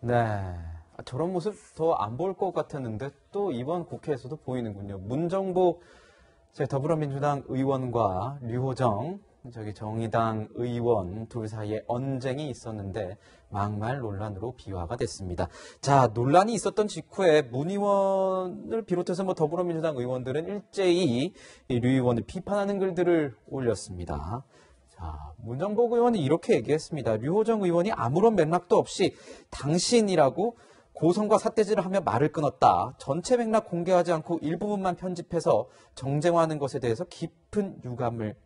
네, 저런 모습 더 안 볼 것 같았는데 또 이번 국회에서도 보이는군요. 문정복 더불어민주당 의원과 류호정 정의당 의원 둘 사이에 언쟁이 있었는데 막말 논란으로 비화가 됐습니다. 자, 논란이 있었던 직후에 문 의원을 비롯해서 더불어민주당 의원들은 일제히 류 의원을 비판하는 글들을 올렸습니다. 자, 문정복 의원이 이렇게 얘기했습니다. 류호정 의원이 아무런 맥락도 없이 당신이라고 고성과 삿대질을 하며 말을 끊었다. 전체 맥락 공개하지 않고 일부분만 편집해서 정쟁화하는 것에 대해서 깊은 유감을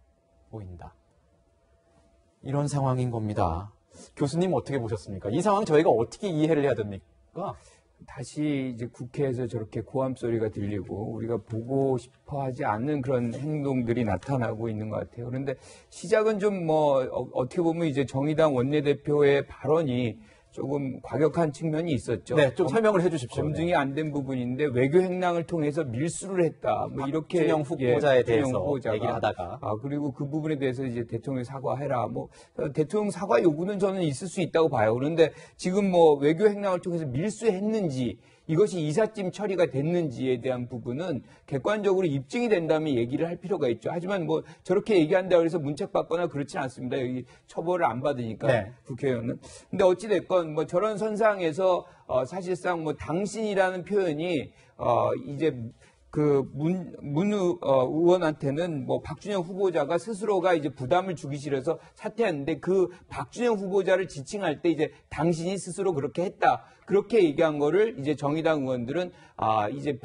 보인다. 이런 상황인 겁니다. 교수님 어떻게 보셨습니까? 이 상황 저희가 어떻게 이해를 해야 됩니까? 다시 이제 국회에서 저렇게 고함 소리가 들리고 우리가 보고 싶어 하지 않는 그런 행동들이 나타나고 있는 것 같아요. 그런데 시작은 좀 어떻게 보면 이제 정의당 원내대표의 발언이 조금 과격한 측면이 있었죠. 네, 좀 설명을 해 주십시오. 검증이 안 된 부분인데 외교 행랑을 통해서 밀수를 했다. 이렇게 박준영 후보자에 대해서 후보자가, 얘기를 하다가 그리고 그 부분에 대해서 이제 대통령 사과해라. 대통령 사과 요구는 저는 있을 수 있다고 봐요. 그런데 지금 외교 행랑을 통해서 밀수했는지 이것이 이삿짐 처리가 됐는지에 대한 부분은 객관적으로 입증이 된다면 얘기를 할 필요가 있죠. 하지만 저렇게 얘기한다고 해서 문책받거나 그렇진 않습니다. 여기 처벌을 안 받으니까 네. 국회의원은. 근데 어찌됐건 저런 선상에서 사실상 당신이라는 표현이 이제 문 의원한테는 박준영 후보자가 스스로가 이제 부담을 주기 싫어서 사퇴했는데 그 박준영 후보자를 지칭할 때 이제 당신이 스스로 그렇게 했다. 그렇게 얘기한 거를 이제 정의당 의원들은 이제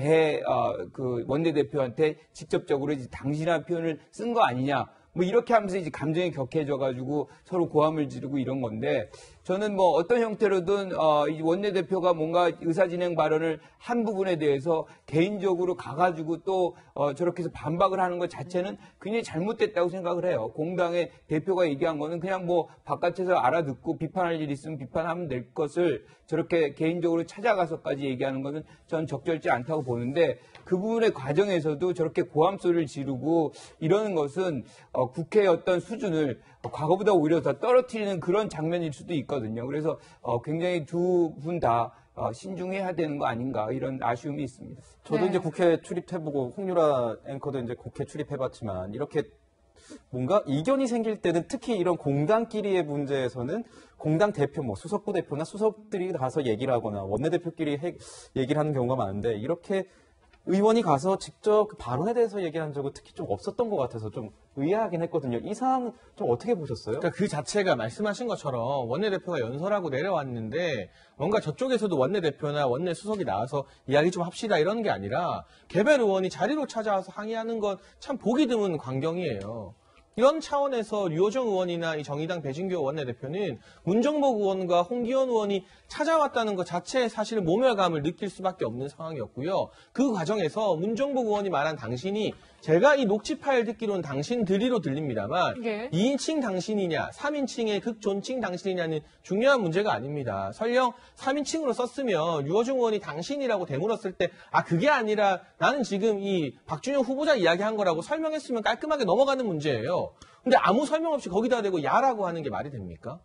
원내대표한테 직접적으로 이제 당신이라는 표현을 쓴 거 아니냐. 이렇게 하면서 이제 감정이 격해져가지고 서로 고함을 지르고 이런 건데 저는 어떤 형태로든 이 원내대표가 뭔가 의사진행 발언을 한 부분에 대해서 개인적으로 가가지고 또 저렇게 해서 반박을 하는 것 자체는 굉장히 잘못됐다고 생각을 해요. 공당의 대표가 얘기한 거는 그냥 바깥에서 알아듣고 비판할 일 있으면 비판하면 될 것을 저렇게 개인적으로 찾아가서까지 얘기하는 것은 저는 적절치 않다고 보는데 그 부분의 과정에서도 저렇게 고함 소리를 지르고 이러는 것은 국회의 어떤 수준을 과거보다 오히려 더 떨어뜨리는 그런 장면일 수도 있거든요. 그래서 굉장히 두 분 다 신중해야 되는 거 아닌가 이런 아쉬움이 있습니다. 저도 이제 국회 출입해보고 홍유라 앵커도 이제 국회 출입해봤지만 이렇게 뭔가 이견이 생길 때는 특히 이런 공당끼리의 문제에서는 공당 대표, 수석부 대표나 수석들이 가서 얘기를 하거나 원내대표끼리 얘기를 하는 경우가 많은데 이렇게 의원이 가서 직접 그 발언에 대해서 얘기한 적은 특히 좀 없었던 것 같아서 좀 의아하긴 했거든요. 이 상황 좀 어떻게 보셨어요? 그러니까 그 자체가 말씀하신 것처럼 원내대표가 연설하고 내려왔는데 뭔가 저쪽에서도 원내대표나 원내수석이 나와서 이야기 좀 합시다 이러는 게 아니라 개별 의원이 자리로 찾아와서 항의하는 건 참 보기 드문 광경이에요. 이런 차원에서 류호정 의원이나 이 정의당 배진교 원내대표는 문정복 의원과 홍기현 의원이 찾아왔다는 것 자체에 사실 모멸감을 느낄 수밖에 없는 상황이었고요. 그 과정에서 문정복 의원이 말한 당신이 제가 이 녹취 파일 듣기로는 당신들이로 들립니다만 네. 2인칭 당신이냐 3인칭의 극존칭 당신이냐는 중요한 문제가 아닙니다. 설령 3인칭으로 썼으면 류호정 의원이 당신이라고 되물었을 때 그게 아니라 나는 지금 이 박준영 후보자 이야기한 거라고 설명했으면 깔끔하게 넘어가는 문제예요. 근데 아무 설명 없이 거기다 대고 야라고 하는 게 말이 됩니까?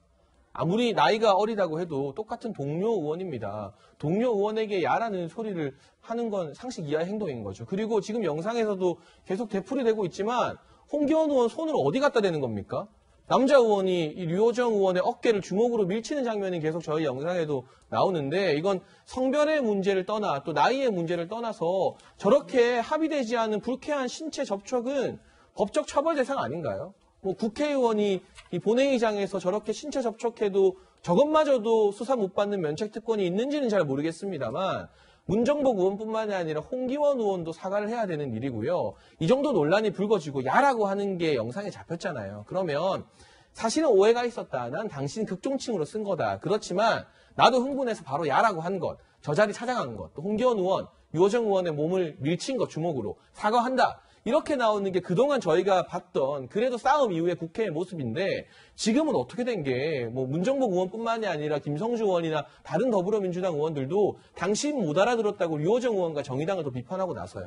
아무리 나이가 어리다고 해도 똑같은 동료 의원입니다. 동료 의원에게 야라는 소리를 하는 건 상식 이하의 행동인 거죠. 그리고 지금 영상에서도 계속 되풀이되고 있지만 홍기현 의원 손을 어디 갖다 대는 겁니까? 남자 의원이 이 류호정 의원의 어깨를 주먹으로 밀치는 장면이 계속 저희 영상에도 나오는데 이건 성별의 문제를 떠나 또 나이의 문제를 떠나서 저렇게 합의되지 않은 불쾌한 신체 접촉은 법적 처벌 대상 아닌가요? 국회의원이 이 본회의장에서 저렇게 신체 접촉해도 저것마저도 수사 못 받는 면책특권이 있는지는 잘 모르겠습니다만 문정복 의원뿐만이 아니라 홍기원 의원도 사과를 해야 되는 일이고요. 이 정도 논란이 불거지고 야라고 하는 게 영상에 잡혔잖아요. 그러면 사실은 오해가 있었다. 난 당신 극존칭으로 쓴 거다. 그렇지만 나도 흥분해서 바로 야라고 한 것, 저 자리 찾아간 것, 또 홍기원 의원, 류호정 의원의 몸을 밀친 것 주먹으로 사과한다. 이렇게 나오는 게 그동안 저희가 봤던 그래도 싸움 이후의 국회의 모습인데 지금은 어떻게 된 게 문정복 의원뿐만이 아니라 김성주 의원이나 다른 더불어민주당 의원들도 당신 못 알아들었다고 류호정 의원과 정의당을 또 비판하고 나서요.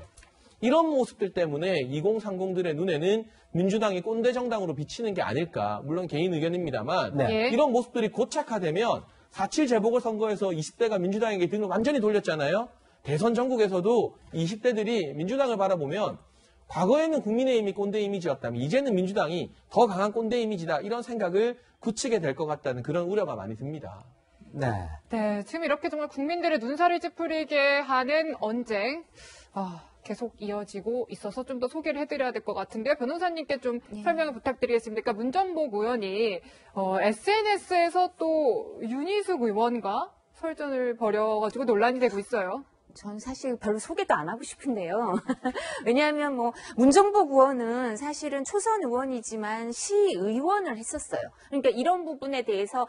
이런 모습들 때문에 2030들의 눈에는 민주당이 꼰대 정당으로 비치는 게 아닐까. 물론 개인 의견입니다만 네. 예. 이런 모습들이 고착화되면 4.7 재보궐선거에서 20대가 민주당에게 등을 완전히 돌렸잖아요. 대선 전국에서도 20대들이 민주당을 바라보면 과거에는 국민의힘이 꼰대 이미지였다면 이제는 민주당이 더 강한 꼰대 이미지다 이런 생각을 굳히게 될 것 같다는 그런 우려가 많이 듭니다. 네. 네, 지금 이렇게 정말 국민들의 눈살을 찌푸리게 하는 언쟁 계속 이어지고 있어서 좀 더 소개를 해드려야 될 것 같은데요. 변호사님께 좀 설명을 부탁드리겠습니다. 그러니까 문정복 의원이 SNS에서 또 윤희숙 의원과 설전을 벌여가지고 논란이 되고 있어요. 전 사실 별로 소개도 안 하고 싶은데요. 왜냐하면 문정복 의원은 사실은 초선 의원이지만 시의원을 했었어요. 그러니까 이런 부분에 대해서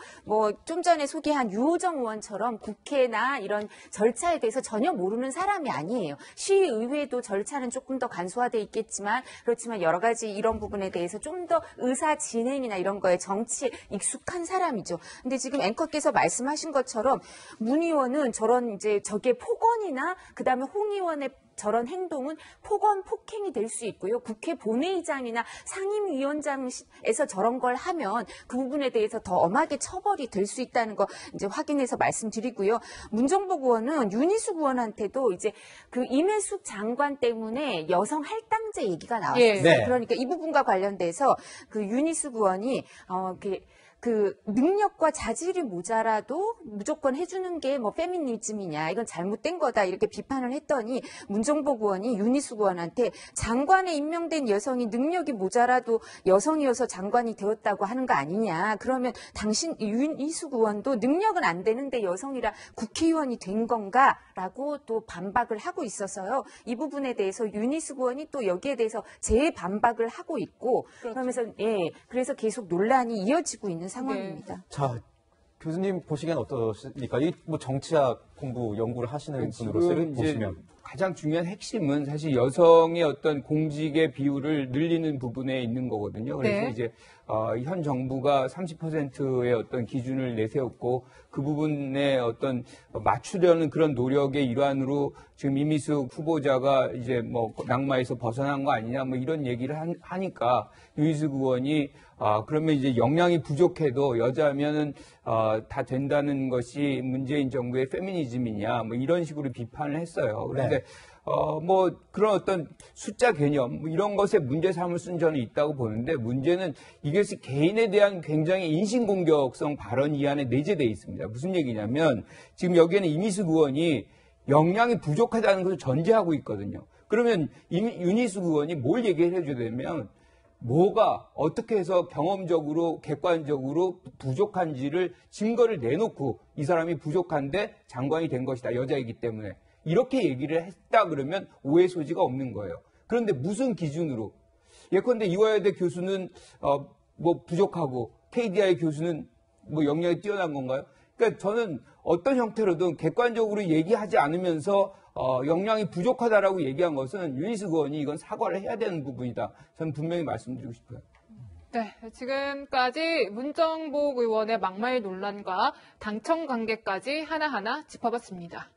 좀 전에 소개한 유호정 의원처럼 국회나 이런 절차에 대해서 전혀 모르는 사람이 아니에요. 시의회도 절차는 조금 더 간소화돼 있겠지만 그렇지만 여러 가지 이런 부분에 대해서 좀 더 의사 진행이나 이런 거에 정치에 익숙한 사람이죠. 근데 지금 앵커께서 말씀하신 것처럼 문 의원은 저런 이제 저게 폭언이나 그다음에 홍 의원의 저런 행동은 폭언, 폭행이 될 수 있고요. 국회 본회의장이나 상임위원장에서 저런 걸 하면 그 부분에 대해서 더 엄하게 처벌이 될 수 있다는 거 이제 확인해서 말씀드리고요. 문정복 의원은 윤희숙 의원한테도 이제 그 임혜숙 장관 때문에 여성 할당제 얘기가 나왔어요. 예. 네. 그러니까 이 부분과 관련돼서 그 윤희숙 의원이 그 능력과 자질이 모자라도 무조건 해주는 게 페미니즘이냐 이건 잘못된 거다 이렇게 비판을 했더니 문정복 의원이 윤희숙 의원한테 장관에 임명된 여성이 능력이 모자라도 여성이어서 장관이 되었다고 하는 거 아니냐. 그러면 당신 윤희숙 의원도 능력은 안 되는데 여성이라 국회의원이 된 건가라고 또 반박을 하고 있어서요. 이 부분에 대해서 윤희숙 의원이 또 여기에 대해서 재반박을 하고 있고 그러면서 그래서 계속 논란이 이어지고 있는 상황입니다. 자, 교수님 보시기엔 어떠십니까? 이 정치학 공부 연구를 하시는 분으로서 지금 이제 보시면. 가장 중요한 핵심은 사실 여성의 어떤 공직의 비율을 늘리는 부분에 있는 거거든요. 그래서 네. 이제 현 정부가 30%의 어떤 기준을 내세웠고 그 부분에 어떤 맞추려는 그런 노력의 일환으로 지금 이미숙 후보자가 이제 낙마에서 벗어난 거 아니냐 이런 얘기를 하니까 윤희숙 의원이 그러면 이제 역량이 부족해도 여자면은 다 된다는 것이 문재인 정부의 페미니즘이냐 이런 식으로 비판을 했어요. 그런데 그런 어떤 숫자 개념 이런 것에 문제 삼을 수는 저는 있다고 보는데 문제는 이것이 개인에 대한 굉장히 인신공격성 발언 이 안에 내재되어 있습니다. 무슨 얘기냐면 지금 여기에는 이미숙 의원이 역량이 부족하다는 것을 전제하고 있거든요. 그러면 윤희숙 의원이 뭘 얘기를 해줘야 되면 뭐가 어떻게 해서 경험적으로 객관적으로 부족한지를 증거를 내놓고 이 사람이 부족한데 장관이 된 것이다. 여자이기 때문에. 이렇게 얘기를 했다 그러면 오해 소지가 없는 거예요. 그런데 무슨 기준으로? 예컨대 이화여대 교수는 부족하고 KDI 교수는 역량이 뛰어난 건가요? 그러니까 저는 어떤 형태로든 객관적으로 얘기하지 않으면서 역량이 부족하다라고 얘기한 것은 윤희숙 의원이 이건 사과를 해야 되는 부분이다. 저는 분명히 말씀드리고 싶어요. 네, 지금까지 문정복 의원의 막말 논란과 당청 관계까지 하나하나 짚어봤습니다.